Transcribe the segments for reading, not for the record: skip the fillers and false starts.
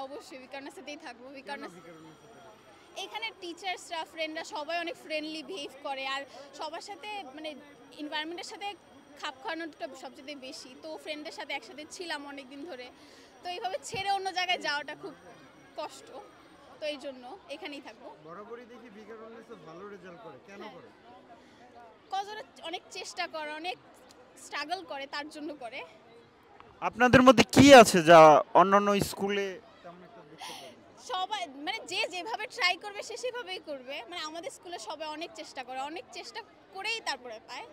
অবশ্যই বিকারণের সাথেই থাকবো। কেন বিকারণের বিকারুননিসা থাকবেন? এখানে টিচার্সরা ফ্রেন্ডরা সবাই অনেক ফ্রেন্ডলি বিহেভ করে, আর সবার সাথে মানে এনভায়রনমেন্টের সাথে খাপ খাওয়ানোটা সবচেয়ে বেশি। তো ফ্রেন্ডদের সাথে একসাথে ছিলাম অনেক দিন ধরে, তো এইভাবে ছেড়ে অন্য জায়গায় যাওয়াটা খুব কষ্ট, তো এই জন্য এখানেই থাকবো। বরাবরই দেখি বিকারুননিসা ভালো রেজাল্ট করে, কেন হ্যাঁ। করে? কজ ওরা অনেক চেষ্টা করে, অনেক স্ট্রাগল করে, তার জন্য করে। আপনাদের মধ্যে কি আছে যা অন্যান্য স্কুলে তেমন একটা দেখতে পাই না? সবাই মানে যে যেভাবে ট্রাই করবে সে সেভাবেই করবে। মানে আমাদের স্কুলে সবাই অনেক চেষ্টা করে, অনেক চেষ্টা করেই তারপরে পায়।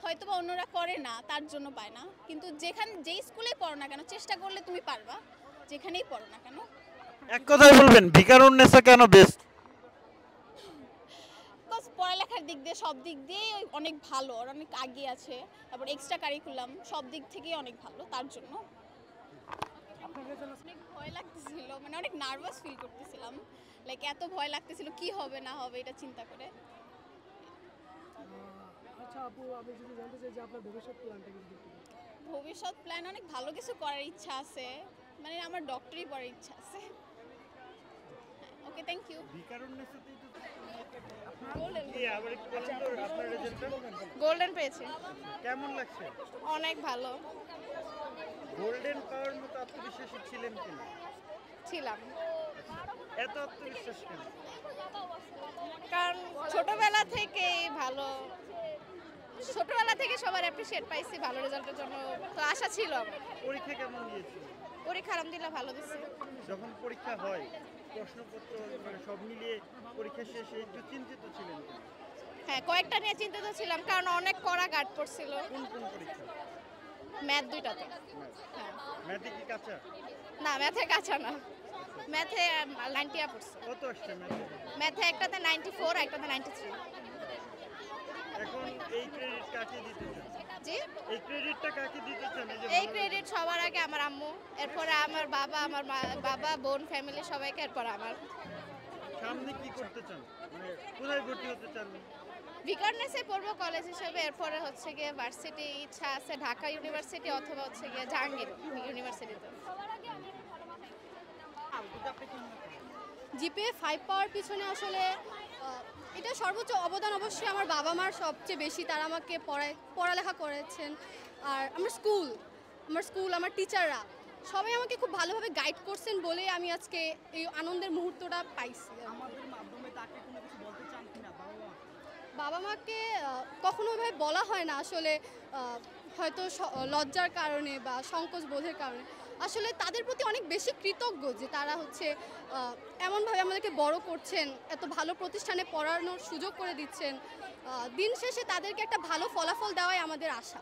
হয়তো বা অন্যরা করে না তার জন্য পায় না, কিন্তু যেই স্কুলেই পড়ো না কেন চেষ্টা করলে তুমি পারবা, যেখানেই পড়ো না কেন। এক কথায় বলবেন বিকারুননিসা কেন বেস্ট? বিকজ পড়ালেখার দিক দিয়ে সব দিক দিয়ে অনেক ভালো, আর অনেক এগিয়ে আছে। তারপর এক্সট্রা কারিকুলাম সব দিক থেকেই অনেক ভালো, তার জন্য। অনেক ভয় লাগতেছিল, মানে অনেক নার্ভাস ফিল করতেছিলাম, লাইক এত ভয় লাগতেছিল কি হবে না হবে এটা চিন্তা করে। আচ্ছা আপু, আমি যদি জানতে চাই যে আপনার ভবিষ্যৎ প্ল্যানটা কি যদি একটু বলতেন? ভবিষ্যৎ প্ল্যান অনেক ভালো কিছু করার ইচ্ছা আছে, মানে আমার ডক্টরি পড়ার ইচ্ছা আছে। ওকে, থ্যাংক ইউ। বিকারুননিসাতেই তো গোল্ডেন কি আবার একটু বলেন তো আপনার রেজাল্টটা গোল্ডেন পেয়েছে। কেমন লাগছে? অনেক ভালো গোল্ডেন পাওয়ার মতো আত্মবিশ্বাসী ছিলেন কিনা? ছিলাম, এত আত্মবিশ্বাস কেন? কারণ ছোটবেলা থেকেই ভালো, ছোটবেলা থেকে সবার অ্যাপ্রিশিয়েট পাইছি ভালো রেজাল্টের জন্য, তো আশা ছিল আমার। পরীক্ষা কেমন গিয়েছিল? পরীক্ষা আলহামদুলিল্লাহ ভালো দিচ্ছি। যখন পরীক্ষা হয় প্রশ্নপত্র মানে সব মিলিয়ে পরীক্ষা শেষে একটু চিন্তিত ছিলেন কিনা? হ্যাঁ, কয়েকটা নিয়ে চিন্তিত ছিলাম, কারণ অনেক কড়া গার্ড পড়ছিল। কোন কোন পরীক্ষা? ম্যাথ দুইটাতে। ম্যাথ। হ্যাঁ, ম্যাথে কি কাঁচা? না ম্যাথে কাঁচা না, ম্যাথে 90 পড়ছে। কত আসছে ম্যাথে? ম্যাথে একটাতে 94, একটাতে 93। এখন এই ক্রেডিট কাকে দিতে চান? জি, এই ক্রেডিটটা কাকে দিতে চান? এই যে এই ভালো ক্রেডিট সবার আগে আমার আম্মু, এরপরে আমার বাবা, আমার বাবা বোন ফ্যামিলি সবাইকে, এরপর আমার। রেজাল্ট। সামনে কি করতে চান? মানে কোথায় ভর্তি হতে চান? বিকারনেসে পড়বো কলেজ হিসেবে, এরপরে হচ্ছে গিয়ে ভার্সিটি ইচ্ছা আছে, ঢাকা ইউনিভার্সিটি অথবা হচ্ছে গিয়ে জাহাঙ্গীর ইউনিভার্সিটিতে। জিপিএ 5 পাওয়ার পিছনে আসলে এটা সর্বোচ্চ অবদান অবশ্যই আমার বাবা মার সবচেয়ে বেশি। তারা আমাকে পড়ালেখা করেছেন, আর আমার স্কুল আমার টিচাররা সবাই আমাকে খুব ভালোভাবে গাইড করছেন বলেই আমি আজকে এই আনন্দের মুহূর্তটা পাইছি। আমাদের মাধ্যমে তাকে কোনো কিছু বলতে চান কিনা বাবা মাকে কখনো ওইভাবে বলা হয় না আসলে, হয়তো লজ্জার কারণে বা সংকোচ বোধের কারণে। আসলে তাদের প্রতি অনেক বেশি কৃতজ্ঞ যে তারা হচ্ছে এমনভাবে আমাদেরকে বড় করছেন, এত ভালো প্রতিষ্ঠানে পড়ানোর সুযোগ করে দিচ্ছেন। দিন শেষে তাদেরকে একটা ভালো ফলাফল দেওয়াই আমাদের আশা।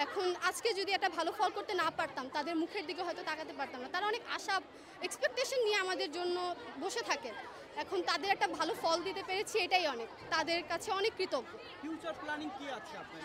এখন আজকে যদি একটা ভালো ফল করতে না পারতাম, তাদের মুখের দিকে হয়তো তাকাতে পারতাম না। তারা অনেক আশা এক্সপেকটেশন নিয়ে আমাদের জন্য বসে থাকেন। এখন তাদের একটা ভালো ফল দিতে পেরেছি, এটাই অনেক, তাদের কাছে অনেক কৃতজ্ঞ। ফিউচার প্ল্যানিং কি আছে আপনার?